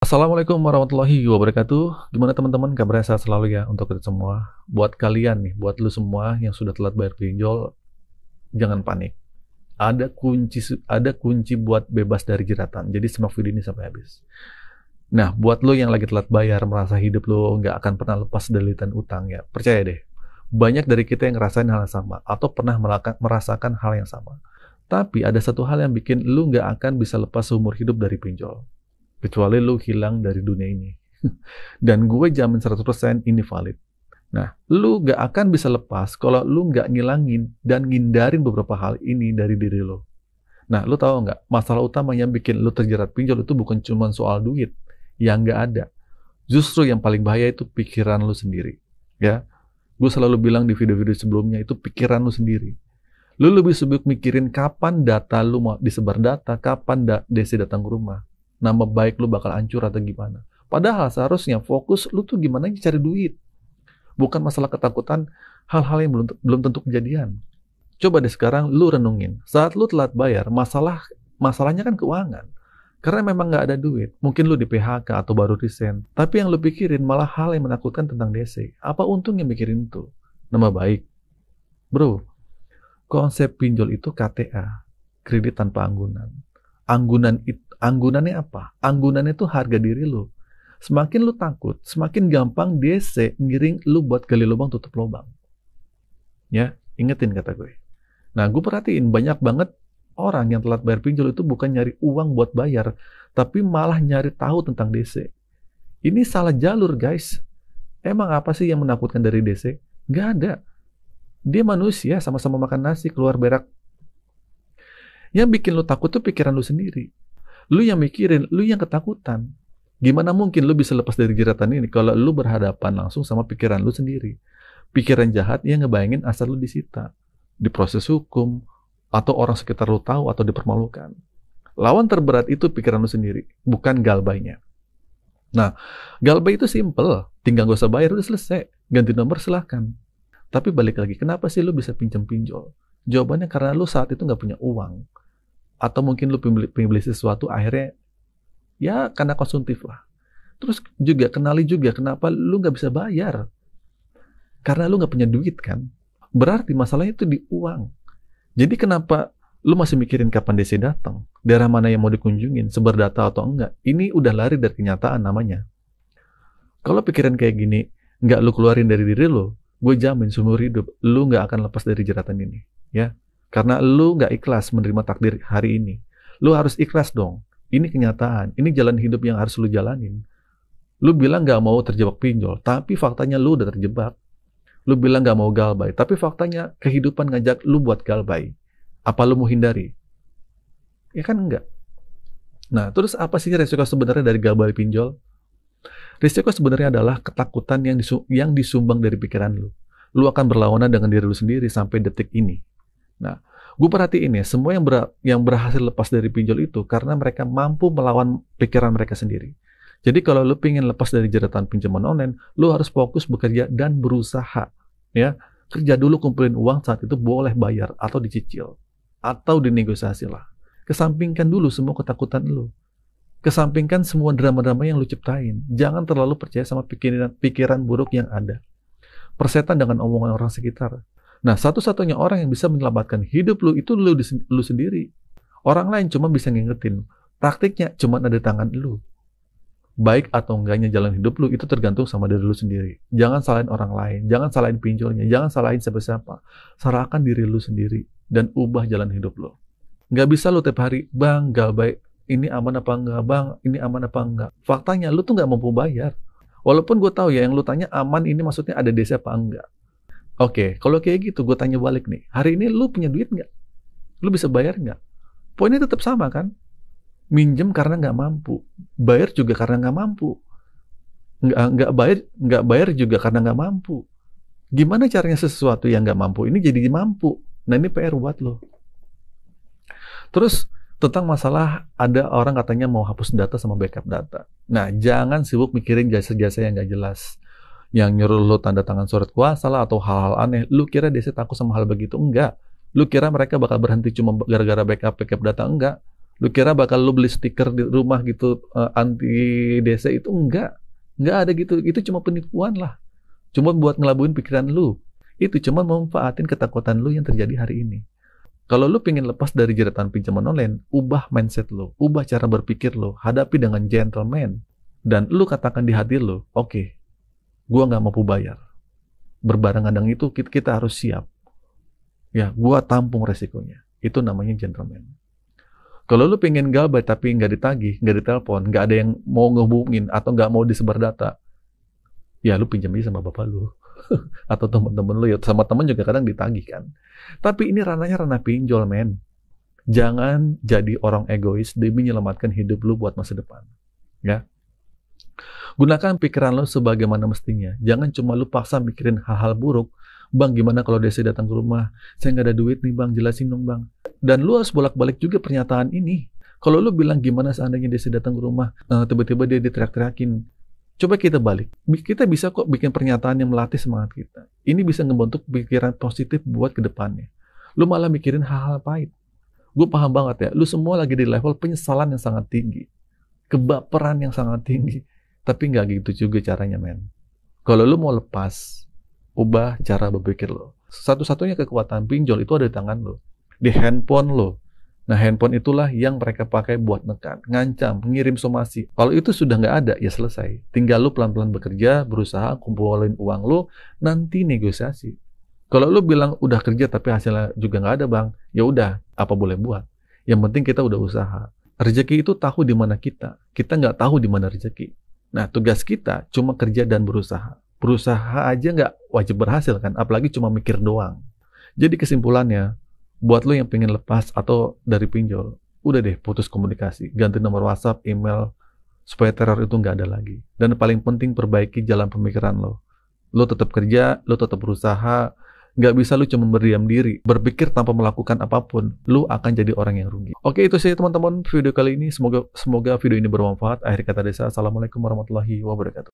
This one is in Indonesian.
Assalamualaikum warahmatullahi wabarakatuh. Gimana teman-teman? Kabarnya sehat selalu ya untuk kita semua. Buat kalian nih, buat lu semua yang sudah telat bayar pinjol, jangan panik. Ada kunci buat bebas dari jeratan. Jadi simak video ini sampai habis. Nah, buat lu yang lagi telat bayar, merasa hidup lu nggak akan pernah lepas dari lilitan utang ya, percaya deh. Banyak dari kita yang ngerasain hal yang sama atau pernah merasakan hal yang sama. Tapi ada satu hal yang bikin lu nggak akan bisa lepas seumur hidup dari pinjol. Kecuali lu hilang dari dunia ini. Dan gue jamin 100% ini valid. Nah, lu gak akan bisa lepas kalau lu gak ngilangin dan ngindarin beberapa hal ini dari diri lu. Nah, lu tahu nggak, masalah utama yang bikin lu terjerat pinjol itu bukan cuma soal duit yang gak ada. Justru yang paling bahaya itu pikiran lu sendiri. Ya, gue selalu bilang di video-video sebelumnya, itu pikiran lu sendiri. Lu lebih sibuk mikirin kapan data lu mau disebar data, kapan DC datang ke rumah. Nama baik lu bakal hancur atau gimana. Padahal seharusnya fokus lu tuh gimana cari duit. Bukan masalah ketakutan hal-hal yang belum tentu kejadian. Coba deh sekarang lu renungin. Saat lu telat bayar, masalahnya kan keuangan. Karena memang nggak ada duit. Mungkin lu di PHK atau baru resign. Tapi yang lu pikirin malah hal yang menakutkan tentang DC. Apa untungnya mikirin itu? Nama baik. Bro, konsep pinjol itu KTA. Kredit tanpa anggunan. Anggunannya apa? Anggunannya itu harga diri lu. Semakin lu takut, semakin gampang DC ngiring lu buat gali lubang tutup lubang. Ya, ingetin kata gue. Nah, gue perhatiin banyak banget orang yang telat bayar pinjol itu bukan nyari uang buat bayar, tapi malah nyari tahu tentang DC. Ini salah jalur, guys. Emang apa sih yang menakutkan dari DC? Nggak ada. Dia manusia, sama-sama makan nasi, keluar berak. Yang bikin lu takut tuh pikiran lu sendiri. Lu yang mikirin, lu yang ketakutan. Gimana mungkin lu bisa lepas dari jeratan ini kalau lu berhadapan langsung sama pikiran lu sendiri. Pikiran jahat yang ngebayangin asal lu disita, diproses hukum, atau orang sekitar lu tahu atau dipermalukan. Lawan terberat itu pikiran lu sendiri, bukan galbainya. Nah, galbay itu simple, tinggal gak usah bayar udah selesai. Ganti nomor silahkan. Tapi balik lagi, kenapa sih lu bisa pinjol? Jawabannya karena lu saat itu gak punya uang. Atau mungkin lu pengen beli sesuatu, akhirnya ya karena konsumtif lah. Terus juga kenali juga kenapa lu nggak bisa bayar, karena lu nggak punya duit kan. Berarti masalahnya itu di uang. Jadi kenapa lu masih mikirin kapan DC datang, daerah mana yang mau dikunjungin, sebar data atau enggak? Ini udah lari dari kenyataan namanya. Kalau pikiran kayak gini nggak lu keluarin dari diri lu, gue jamin seumur hidup lu nggak akan lepas dari jeratan ini, ya. Karena lu nggak ikhlas menerima takdir hari ini. Lu harus ikhlas dong. Ini kenyataan. Ini jalan hidup yang harus lu jalanin. Lu bilang nggak mau terjebak pinjol, tapi faktanya lu udah terjebak. Lu bilang nggak mau galbay, tapi faktanya kehidupan ngajak lu buat galbay. Apa lu mau hindari? Ya kan enggak. Nah, terus apa sih resiko sebenarnya dari galbay pinjol? Risiko sebenarnya adalah ketakutan yang disumbang dari pikiran lu. Lu akan berlawanan dengan diri lu sendiri sampai detik ini. Nah, gue perhatiin ya, semua yang berhasil lepas dari pinjol itu karena mereka mampu melawan pikiran mereka sendiri. Jadi kalau lu pengen lepas dari jeratan pinjaman online, lu harus fokus bekerja dan berusaha. Ya, kerja dulu, kumpulin uang, saat itu boleh bayar atau dicicil atau dinegosiasi lah. Kesampingkan dulu semua ketakutan lu. Kesampingkan semua drama-drama yang lu ciptain. Jangan terlalu percaya sama pikiran buruk yang ada. Persetan dengan omongan orang sekitar. Nah, satu-satunya orang yang bisa menyelamatkan hidup lu itu lu sendiri. Orang lain cuma bisa ngingetin. Praktiknya cuma ada di tangan lu. Baik atau enggaknya jalan hidup lu itu tergantung sama diri lu sendiri. Jangan salahin orang lain, jangan salahin pinjolnya, jangan salahin siapa-siapa. Salahkan diri lu sendiri dan ubah jalan hidup lu. Nggak bisa lu tiap hari, bang, galbay, ini aman apa enggak, bang, ini aman apa enggak. Faktanya lu tuh nggak mampu bayar. Walaupun gue tahu ya yang lu tanya aman ini maksudnya ada DC apa enggak. Oke, kalau kayak gitu gue tanya balik nih, hari ini lu punya duit nggak? Lu bisa bayar nggak? Poinnya tetap sama kan? Minjem karena nggak mampu, bayar juga karena nggak mampu, nggak bayar juga karena nggak mampu. Gimana caranya sesuatu yang nggak mampu ini jadi mampu? Nah, ini PR buat lo. Terus tentang masalah ada orang katanya mau hapus data sama backup data. Nah, jangan sibuk mikirin jasa-jasa yang nggak jelas. Yang nyuruh lo tanda tangan surat kuasa lah atau hal-hal aneh. Lu kira DC takut sama hal begitu? Enggak. Lu kira mereka bakal berhenti cuma gara-gara backup data? Enggak. Lu kira bakal lu beli stiker di rumah gitu anti DC itu enggak ada gitu. Itu cuma penipuan lah. Cuma buat ngelabuin pikiran lu. Itu cuma memanfaatin ketakutan lu yang terjadi hari ini. Kalau lu pengen lepas dari jeratan pinjaman online, ubah mindset lu, ubah cara berpikir lu, hadapi dengan gentleman. Dan lu katakan di hati lu, oke, gua nggak mampu bayar. Berbarengan dengan itu kita harus siap. Ya, gua tampung resikonya. Itu namanya gentleman. Kalau lu pengen gabay tapi nggak ditagih, nggak ditelepon, nggak ada yang mau ngehubungin atau nggak mau disebar data, ya lu pinjam aja sama bapak lu atau teman-teman lu, ya sama teman juga kadang ditagih kan. Tapi ini ranahnya ranah pinjol, men. Jangan jadi orang egois demi menyelamatkan hidup lu buat masa depan. Ya. Gunakan pikiran lo sebagaimana mestinya. Jangan cuma lu paksa mikirin hal-hal buruk. Bang, gimana kalau DC datang ke rumah? Saya nggak ada duit nih, Bang. Jelasin dong, Bang. Dan lu harus bolak-balik juga pernyataan ini. Kalau lu bilang gimana seandainya DC datang ke rumah, tiba-tiba dia diteriak-teriakin. Coba kita balik. Kita bisa kok bikin pernyataan yang melatih semangat kita. Ini bisa ngebentuk pikiran positif buat ke depannya. Lu malah mikirin hal-hal pahit. Gue paham banget ya. Lu semua lagi di level penyesalan yang sangat tinggi. Kebaperan yang sangat tinggi. Tapi nggak gitu juga caranya, men. Kalau lu mau lepas, ubah cara berpikir lo. Satu-satunya kekuatan pinjol itu ada di tangan lo. Di handphone lo. Nah, handphone itulah yang mereka pakai buat nekan, ngancam, ngirim somasi. Kalau itu sudah nggak ada, ya selesai. Tinggal lu pelan-pelan bekerja, berusaha, kumpulin uang lu, nanti negosiasi. Kalau lu bilang udah kerja tapi hasilnya juga nggak ada, Bang, ya udah, apa boleh buat. Yang penting kita udah usaha. Rezeki itu tahu di mana kita nggak tahu di mana rezeki. Nah, tugas kita cuma kerja dan berusaha. Berusaha aja nggak wajib berhasil kan, apalagi cuma mikir doang. Jadi kesimpulannya, buat lo yang pengen lepas atau dari pinjol, udah deh putus komunikasi, ganti nomor WhatsApp, email, supaya teror itu nggak ada lagi. Dan paling penting perbaiki jalan pemikiran lo. Lo tetap kerja, lo tetap berusaha, nggak bisa lo cuma berdiam diri, berpikir tanpa melakukan apapun, lo akan jadi orang yang rugi. Oke, itu sih teman-teman video kali ini. Semoga video ini bermanfaat. Akhir kata Desa, Assalamualaikum warahmatullahi wabarakatuh.